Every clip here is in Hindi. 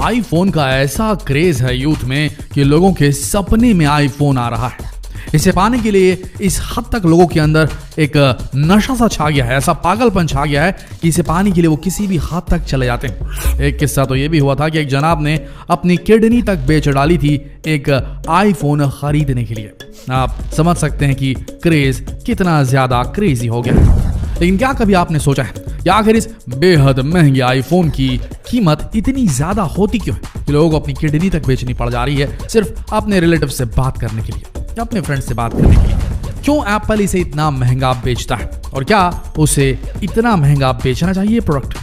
आईफोन का ऐसा क्रेज है यूथ में कि लोगों के सपने में आईफोन आ रहा है। इसे पाने के लिए इस हद तक लोगों के अंदर एक नशा सा छा गया है, ऐसा पागलपन छा गया है कि इसे पाने के लिए वो किसी भी हद तक चले जाते हैं। एक किस्सा तो ये भी हुआ था कि एक जनाब ने अपनी किडनी तक बेच डाली थी एक आईफोन खरीदने के लिए। आप समझ सकते हैं कि क्रेज कितना ज्यादा क्रेजी हो गया है। लेकिन क्या कभी आपने सोचा है कि आखिर इस बेहद महंगे आईफोन की कीमत इतनी ज्यादा होती क्यों है कि लोगों को अपनी किडनी तक बेचनी पड़ जा रही है सिर्फ अपने रिलेटिव से बात करने के लिए या अपने फ्रेंड से बात करने के लिए? क्यों एप्पल इसे इतना महंगा बेचता है और क्या उसे इतना महंगा बेचना चाहिए प्रोडक्ट?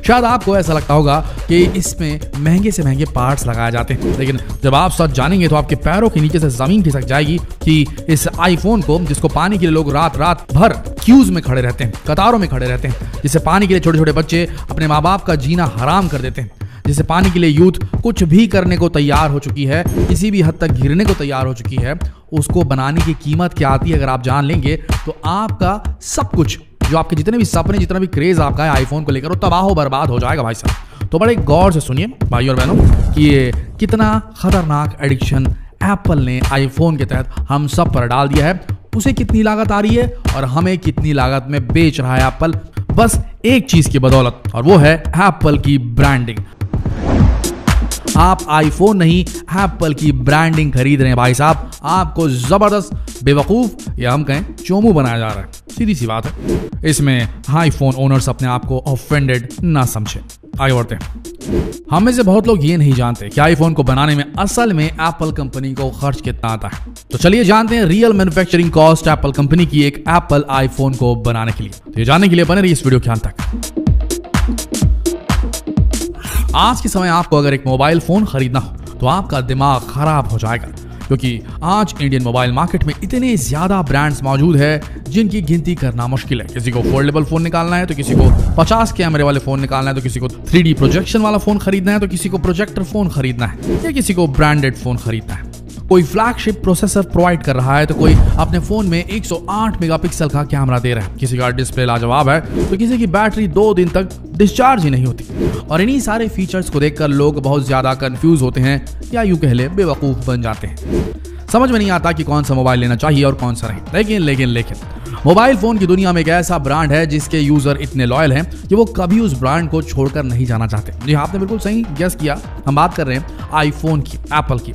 शायद आपको ऐसा लगता होगा कि इसमें महंगे से महंगे पार्ट्स लगाए जाते हैं, लेकिन जब आप सच जानेंगे तो आपके पैरों के नीचे से जमीन खिसक जाएगी कि इस आईफोन को, जिसको पाने के लिए लोग रात रात भर क्यूज में खड़े रहते हैं, कतारों में खड़े रहते हैं, जिसे पाने के लिए छोटे छोटे बच्चे अपने माँ बाप का जीना हराम कर देते हैं, जिसे पाने के लिए यूथ कुछ भी करने को तैयार हो चुकी है, किसी भी हद तक गिरने को तैयार हो चुकी है, उसको बनाने की कीमत क्या आती है अगर आप जान लेंगे तो आपका सब कुछ, जो आपके जितने भी सपने, जितना भी क्रेज आपका है आईफोन को लेकर, वो तबाह बर्बाद हो जाएगा भाई साहब। तो बड़े गौर से सुनिए भाई और बहनों कि ये कितना खतरनाक एडिक्शन एप्पल ने आईफोन के तहत हम सब पर डाल दिया है। उसे कितनी लागत आ रही है और हमें कितनी लागत में बेच रहा है एप्पल, बस एक चीज की बदौलत, और वो है एप्पल की ब्रांडिंग। आप आईफोन नहीं एप्पल की ब्रांडिंग खरीद रहे हैं भाई साहब। आपको जबरदस्त बेवकूफ या हम कहें चोमू बनाया जा रहा है, सीधी सी बात है। इसमें आईफोन ओनर्स अपने आप को ऑफेंडेड ना समझे। आगे बढ़ते हैं। हम में से बहुत लोग ये नहीं जानते कि आईफोन को बनाने में असल में एप्पल कंपनी को खर्च कितना आता है। तो चलिए जानते हैं real manufacturing cost Apple company की एक एप्पल आईफोन को बनाने के लिए। तो ये जानने के लिए बने रहिए इस वीडियो के अंत तक। आज के समय आपको अगर एक मोबाइल फोन खरीदना हो तो आपका दिमाग खराब हो जाएगा, क्योंकि आज इंडियन मोबाइल मार्केट में इतने ज्यादा ब्रांड्स मौजूद है जिनकी गिनती करना मुश्किल है। किसी को फोल्डेबल फोन निकालना है तो किसी को 50 कैमरे वाले फोन निकालना है, तो किसी को 3D प्रोजेक्शन वाला फोन खरीदना है, तो किसी को प्रोजेक्टर फोन खरीदना है, या किसी को ब्रांडेड फोन खरीदना है। कोई फ्लैगशिप प्रोसेसर प्रोवाइड कर रहा है तो कोई अपने फोन में 108 मेगापिक्सल का कैमरा दे रहा है। किसी का डिस्प्ले लाजवाब है तो किसी की बैटरी 2 दिन तक डिस्चार्ज ही नहीं होती। और इन्हीं सारे फीचर्स को देखकर लोग बहुत ज्यादा कंफ्यूज होते हैं, या यूं कह ले बेवकूफ बन जाते हैं। समझ में नहीं आता कि कौन सा मोबाइल लेना चाहिए और कौन सा नहीं। लेकिन मोबाइल फोन की दुनिया में एक ऐसा ब्रांड है जिसके यूजर इतने लॉयल हैं कि वो कभी उस ब्रांड को छोड़कर नहीं जाना चाहते। जी आपने बिल्कुल सही गेस किया, हम बात कर रहे हैं आईफोन की, एप्पल की।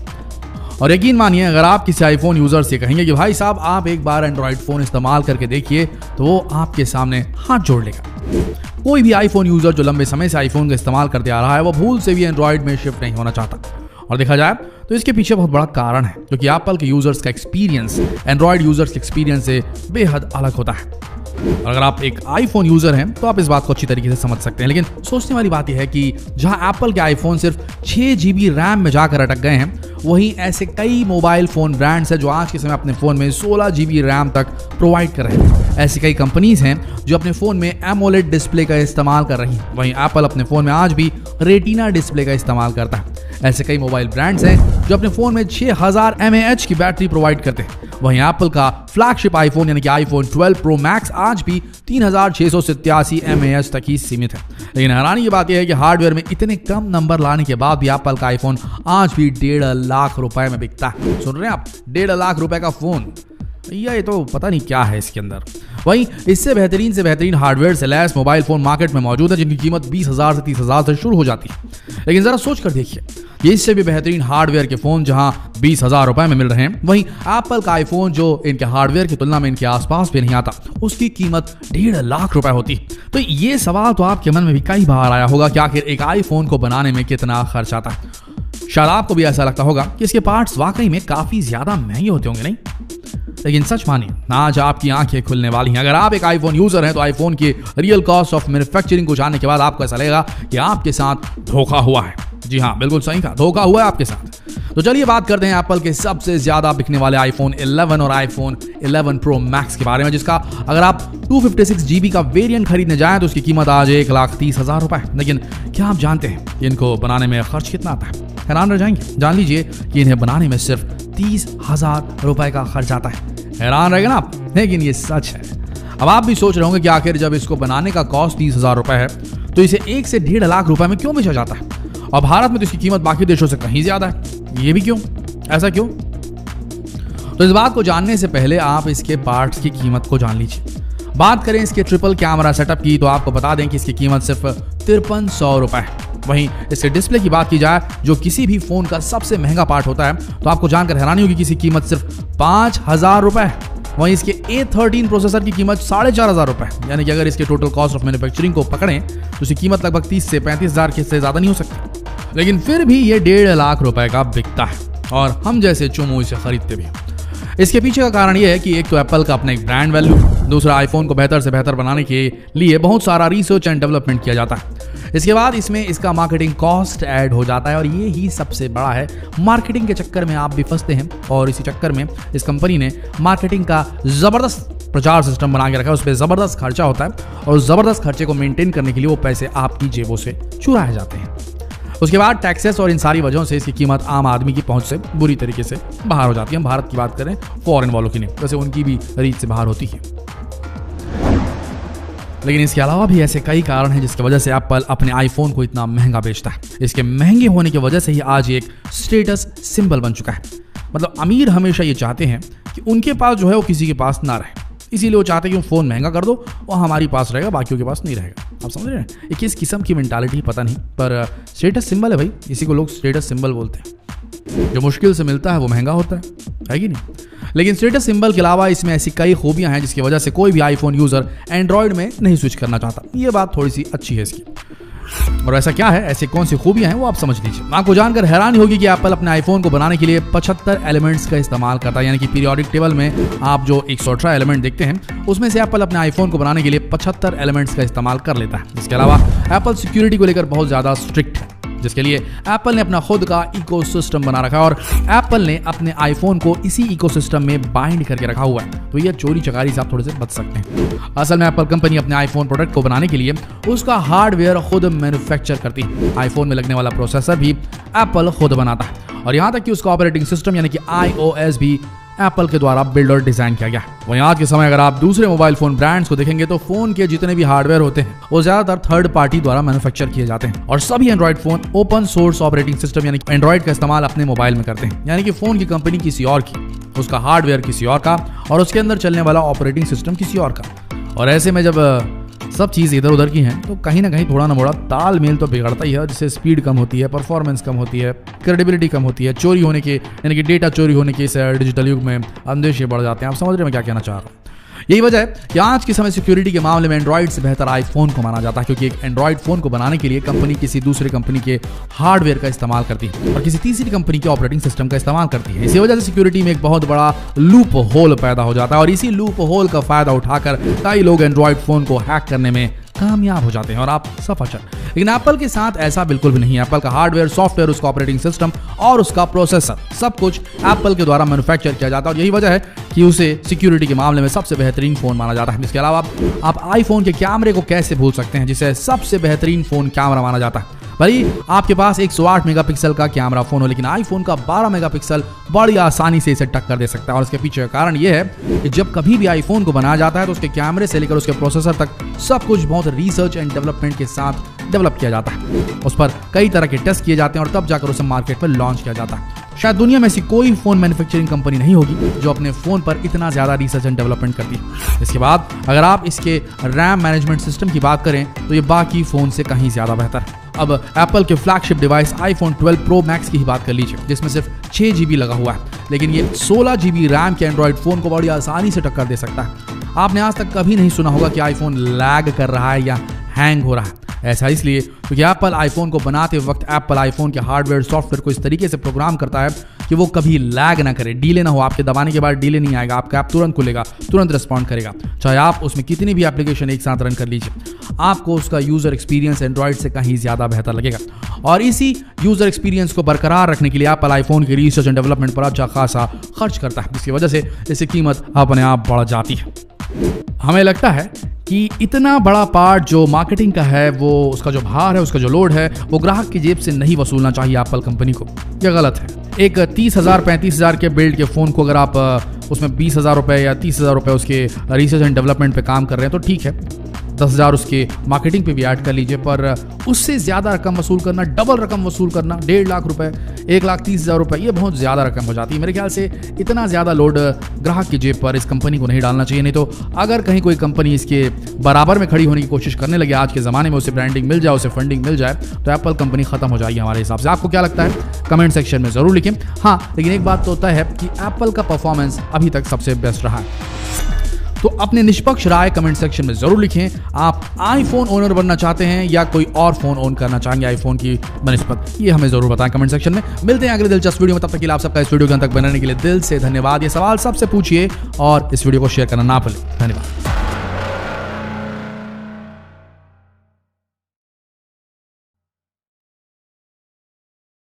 और यकीन मानिए अगर आप किसी आईफोन यूजर से कहेंगे कि भाई साहब आप एक बार एंड्रॉइड फोन इस्तेमाल करके देखिए, तो वो आपके सामने हाथ जोड़ लेगा। कोई भी आईफोन यूजर जो लंबे समय से आईफोन का इस्तेमाल करते आ रहा है वो भूल से भी एंड्रॉइड में शिफ्ट नहीं होना चाहता। और देखा जाए तो इसके पीछे बहुत बड़ा कारण है, क्योंकि एप्पल के यूजर्स का एक्सपीरियंस एंड्रॉइड यूजर्स के एक्सपीरियंस से बेहद अलग होता है। और अगर आप एक आईफोन यूजर हैं तो आप इस बात को अच्छी तरीके से समझ सकते हैं। लेकिन सोचने वाली बात यह है कि जहां एप्पल के आईफोन सिर्फ 6 GB रैम में जाकर अटक गए हैं, वहीं ऐसे कई मोबाइल फोन ब्रांड्स हैं जो आज के समय अपने फोन में 16 GB रैम तक प्रोवाइड कर रहे हैं। ऐसी कई कंपनीज हैं जो अपने फोन में एमोलेड डिस्प्ले का इस्तेमाल कर रही हैं, वहीं एप्पल अपने फोन में आज भी रेटिना डिस्प्ले का इस्तेमाल करता है। ऐसे कई मोबाइल ब्रांड्स हैं जो अपने फोन में 6000 mAh की बैटरी प्रोवाइड करते हैं, वहीं एप्पल का फ्लैगशिप आईफोन यानी कि आईफोन 12 प्रो मैक्स आज भी 3687 mAh तक ही सीमित है। लेकिन हैरानी की बात यह है कि हार्डवेयर में इतने कम नंबर लाने के बाद भी एप्पल का आईफोन आज भी 1.5 लाख रुपए में बिकता है। सुन रहे हैं आप, 1.5 लाख रुपए का फोन, भैया ये तो पता नहीं क्या है इसके अंदर। वहीं इससे बेहतरीन हार्डवेयर से लैस मोबाइल फोन मार्केट में मौजूद है जिनकी कीमत 20,000 से 30,000 से शुरू हो जाती है। लेकिन जरा सोच कर देखिए, ये इससे भी बेहतरीन हार्डवेयर के फोन जहां 20,000 रुपए में मिल रहे हैं, वहीं एप्पल का आईफोन जो इनके हार्डवेयर की तुलना में इनके आसपास भी नहीं आता, उसकी कीमत 1.5 लाख रुपए होती। तो ये सवाल तो आपके मन में भी कई बार आया होगा कि आखिर एक आईफोन को बनाने में कितना खर्च आता है। शायद आपको भी ऐसा लगता होगा कि इसके पार्ट्स वाकई में काफी ज्यादा महंगे होते होंगे, नहीं? लेकिन सच मानिए, आज आपकी आंखें खुलने वाली हैं। अगर आप एक आईफोन यूजर हैं तो आईफोन की रियल कॉस्ट ऑफ मैन्युफैक्चरिंग को जानने के बाद आपको ऐसा लगेगा कि आपके साथ धोखा हुआ है। जी हाँ, बिल्कुल सही कहा, धोखा हुआ है आपके साथ। तो चलिए बात करते हैं एप्पल के सबसे ज्यादा बिकने वाले आईफोन 11 और आईफोन 11 प्रो मैक्स के बारे में, जिसका अगर आप 256 GB का वेरिएंट खरीदने जाएं तो उसकी कीमत आज 1,30,000 रुपए। लेकिन क्या आप जानते हैं कि इनको बनाने में खर्च कितना आता है? हैरान रह जाएंगे। जान लीजिए कि इन्हें बनाने में सिर्फ 30,000 रुपए का खर्च आता है। हैरान रहेगा ना आप, लेकिन ये सच है। अब आप भी सोच रहे होंगे कि आखिर जब इसको बनाने का कॉस्ट 30,000 रुपए है तो इसे 1 से 1.5 लाख रुपए में क्यों बेचा जाता है? और भारत में तो इसकी कीमत बाकी देशों से कहीं ज्यादा है। ये भी क्यों? ऐसा क्यों? तो इस बात को जानने से पहले आप इसके पार्ट्स की कीमत को जान लीजिए। बात करें इसके ट्रिपल कैमरा सेटअप की तो आपको बता दें कि इसकी कीमत सिर्फ 5300 रुपए है। वहीं इसके डिस्प्ले की बात की जाए जो किसी भी फोन का सबसे महंगा पार्ट होता है तो आपको जानकर हैरानी होगी कि इसकी कीमत सिर्फ 5000 रुपए है। वहीं इसके A13 प्रोसेसर की कीमत 4500 रुपए, यानी कि अगर इसके टोटल कॉस्ट ऑफ मैन्युफैक्चरिंग को पकड़ें तो इसकी कीमत लगभग 30 से 35 हजार के से ज्यादा नहीं हो सकती। लेकिन फिर भी ये 1.5 लाख रुपए का बिकता है और हम जैसे चुमू इसे खरीदते भी हैं। इसके पीछे का कारण यह है कि एक तो एप्पल का अपना एक ब्रांड वैल्यू, दूसरा आईफोन को बेहतर से बेहतर बनाने के लिए बहुत सारा रिसर्च एंड डेवलपमेंट किया जाता है। इसके बाद इसमें इसका मार्केटिंग कॉस्ट ऐड हो जाता है और ये ही सबसे बड़ा है। मार्केटिंग के चक्कर में आप भी फंसते हैं और इसी चक्कर में इस कंपनी ने मार्केटिंग का जबरदस्त प्रचार सिस्टम बना के रखा है। उस पर जबरदस्त खर्चा होता है और जबरदस्त खर्चे को मेंटेन करने के लिए वो पैसे आपकी जेबों से चुराए जाते हैं। उसके बाद टैक्सेस और इन सारी वजहों से इसकी कीमत आम आदमी की पहुंच से बुरी तरीके से बाहर हो जाती है। हम भारत की बात करें, फॉरेन वालों की नहीं, वैसे उनकी भी रीच से बाहर होती है। लेकिन इसके अलावा भी ऐसे कई कारण हैं जिसकी वजह से एप्पल अपने आईफोन को इतना महंगा बेचता है। इसके महंगे होने की वजह से ही आज एक स्टेटस सिंबल बन चुका है। मतलब अमीर हमेशा ये चाहते हैं कि उनके पास जो है वो किसी के पास ना रहे, इसीलिए वो चाहते हैं कि फोन महंगा कर दो और हमारे पास रहेगा, बाकियों के पास नहीं रहेगा। आप समझ रहे हैं? ये किस किस्म की मेंटालिटी पता नहीं, पर स्टेटस सिंबल है भाई, इसी को लोग स्टेटस सिंबल बोलते हैं। जो मुश्किल से मिलता है वो महंगा होता है कि नहीं? लेकिन स्टेटस सिंबल के अलावा इसमें ऐसी कई खूबियां हैं जिसकी वजह से कोई भी आईफोन यूजर एंड्रॉयड में नहीं स्विच करना चाहता। ये बात थोड़ी सी अच्छी है इसकी। और ऐसा क्या है, ऐसे कौन सी खूबियां हैं वो आप समझ लीजिए। आपको जानकर हैरानी होगी कि एप्पल अपने आईफोन को बनाने के लिए 75 एलिमेंट्स का इस्तेमाल करता है। यानी कि पीरियोडिक टेबल में आप जो 118 एलिमेंट देखते हैं उसमें से एप्पल अपने आईफोन को बनाने के लिए 75 एलिमेंट्स का इस्तेमाल कर लेता है। इसके अलावा एप्पल सिक्योरिटी को लेकर बहुत ज्यादा स्ट्रिक्ट है, जिसके लिए एप्पल ने अपना खुद का इकोसिस्टम बना रखा है और एप्पल ने अपने आईफोन को इसी इकोसिस्टम में बाइंड करके रखा हुआ है। तो ये चोरी चकारी से आप थोड़े से बच सकते हैं। असल में एप्पल कंपनी अपने आईफोन प्रोडक्ट को बनाने के लिए उसका हार्डवेयर खुद मैन्युफैक्चर करती है। आईफोन में लगने वाला प्रोसेसर भी एप्पल खुद बनाता है और यहाँ तक कि उसका ऑपरेटिंग सिस्टम यानी कि iOS भी एप्पल के द्वारा बिल्ड और डिजाइन किया गया है। वहीं आज के समय अगर आप दूसरे मोबाइल फोन ब्रांड्स को देखेंगे तो फोन के जितने भी हार्डवेयर होते हैं वो ज्यादातर थर्ड पार्टी द्वारा मैन्युफैक्चर किए जाते हैं और सभी Android phone open source operating system यानी एंड्रॉइड का इस्तेमाल अपने मोबाइल में करते हैं। यानी कि फोन की कंपनी किसी और की, उसका हार्डवेयर किसी और का और उसके अंदर चलने वाला ऑपरेटिंग सिस्टम किसी और का। और ऐसे में जब सब चीज़ इधर उधर की हैं तो कहीं ना कहीं थोड़ा ना थोड़ा तालमेल तो बिगड़ता ही है, जिससे स्पीड कम होती है, परफॉर्मेंस कम होती है, क्रेडिबिलिटी कम होती है, चोरी होने के यानी कि डेटा चोरी होने के इस डिजिटल युग में अंदेशे बढ़ जाते हैं। आप समझ रहे हैं मैं क्या कहना चाह रहा हूँ? यही वजह है कि आज के समय सिक्योरिटी के मामले में एंड्रॉइड से बेहतर आईफोन को माना जाता है, क्योंकि एक एंड्रॉइड फोन को बनाने के लिए कंपनी किसी दूसरे कंपनी के हार्डवेयर का इस्तेमाल करती है और किसी तीसरी कंपनी के ऑपरेटिंग सिस्टम का इस्तेमाल करती है। इसी वजह से सिक्योरिटी में एक बहुत बड़ा लूप होल पैदा हो जाता है और इसी लूप होल का फायदा उठाकर कई लोग एंड्रॉइड फोन को हैक करने में कामयाब हो जाते हैं और आप सफर। लेकिन एप्पल के साथ ऐसा बिल्कुल भी नहीं है। एप्पल का हार्डवेयर, सॉफ्टवेयर, उसका ऑपरेटिंग सिस्टम और उसका प्रोसेसर सब कुछ एप्पल के द्वारा मैन्युफैक्चर किया जाता है और यही वजह है कि उसे सिक्योरिटी के मामले में सबसे बेहतरीन फोन माना जाता है। इसके अलावा आप आईफोन के कैमरे को कैसे भूल सकते हैं, जिसे सबसे बेहतरीन फोन कैमरा माना जाता है। भाई आपके पास 108 मेगापिक्सल का कैमरा फोन हो, लेकिन आईफोन का 12 मेगापिक्सल बड़ी आसानी से इसे टक्कर दे सकता है। और इसके पीछे का कारण यह है कि जब कभी भी आईफोन को बनाया जाता है तो उसके कैमरे से लेकर उसके प्रोसेसर तक सब कुछ बहुत रिसर्च एंड डेवलपमेंट के साथ डेवलप किया जाता है। उस पर कई तरह के टेस्ट किए जाते हैं और तब जाकर उसे मार्केट पर लॉन्च किया जाता है। शायद दुनिया में ऐसी कोई फोन मैन्युफैक्चरिंग कंपनी नहीं होगी जो अपने फोन पर इतना ज्यादा रिसर्च एंड डेवलपमेंट करती है। इसके बाद अगर आप इसके रैम मैनेजमेंट सिस्टम की बात करें तो ये बाकी फोन से कहीं ज्यादा बेहतर है। अब एप्पल के flagship device iPhone 12 pro max की ही बात कर लीजिए, जिसमें सिर्फ 6 GB लगा हुआ है, लेकिन ये 16 GB रैम के एंड्रॉइड फोन को बड़ी आसानी से टक्कर दे सकता है। आपने आज तक कभी नहीं सुना होगा कि आईफोन लैग कर रहा है या हैंग हो रहा है। ऐसा इसलिए क्योंकि एप्पल आईफोन को बनाते वक्त एप्पल आईफोन के हार्डवेयर सॉफ्टवेयर को इस तरीके से प्रोग्राम करता है कि वो कभी लैग ना करे, डीले ना हो। आपके दबाने के बाद डीले नहीं आएगा, आपका ऐप तुरंत खुलेगा, तुरंत रिस्पॉन्ड करेगा, चाहे आप उसमें कितनी भी एप्लीकेशन एक साथ रन कर लीजिए। आपको उसका यूजर एक्सपीरियंस एंड्रॉइड से कहीं ज्यादा बेहतर लगेगा। और इसी यूजर एक्सपीरियंस को बरकरार रखने के लिए एप्पल आईफोन की रिसर्च एंड डेवलपमेंट पर अच्छा खासा खर्च करता है, जिसकी वजह से इसकी कीमत अपने आप बढ़ जाती है। हमें लगता है कि इतना बड़ा पार्ट जो मार्केटिंग का है, वो उसका जो भार है, उसका जो लोड है, वो ग्राहक की जेब से नहीं वसूलना चाहिए एप्पल कंपनी को। यह गलत है। एक 30,000 35,000 के बिल्ड के फोन को अगर आप उसमें 20,000 रुपए या 30,000 रुपए उसके रिसर्च एंड डेवलपमेंट पे काम कर रहे हैं तो ठीक है, 10,000 उसके मार्केटिंग पे भी ऐड कर लीजिए, पर उससे ज़्यादा रकम वसूल करना, डबल रकम वसूल करना, 1.5 लाख रुपए, 1,30,000 रुपए, ये बहुत ज़्यादा रकम हो जाती है। मेरे ख्याल से इतना ज़्यादा लोड ग्राहक की जेब पर इस कंपनी को नहीं डालना चाहिए। नहीं तो अगर कहीं कोई कंपनी इसके बराबर में खड़ी होने की कोशिश करने लगे आज के ज़माने में, उसे ब्रांडिंग मिल जाए, उसे फंडिंग मिल जाए, तो एप्पल कंपनी खत्म हो जाएगी हमारे हिसाब से। आपको क्या लगता है कमेंट सेक्शन में ज़रूर लिखें। हाँ, लेकिन एक बात तो होता है कि एप्पल का परफॉर्मेंस अभी तक सबसे बेस्ट रहा है। तो अपने निष्पक्ष राय कमेंट सेक्शन में जरूर लिखें। आप आईफोन ओनर बनना चाहते हैं या कोई और फोन ओन करना चाहेंगे आईफोन की बनिस्बत, ये हमें जरूर बताएं कमेंट सेक्शन में। मिलते हैं अगले दिलचस्प वीडियो में, तब तक के लिए आप सबका इस वीडियो के अंत तक बनाने के लिए दिल से धन्यवाद। ये सवाल सबसे पूछिए और इस वीडियो को शेयर करना ना भूलें। धन्यवाद।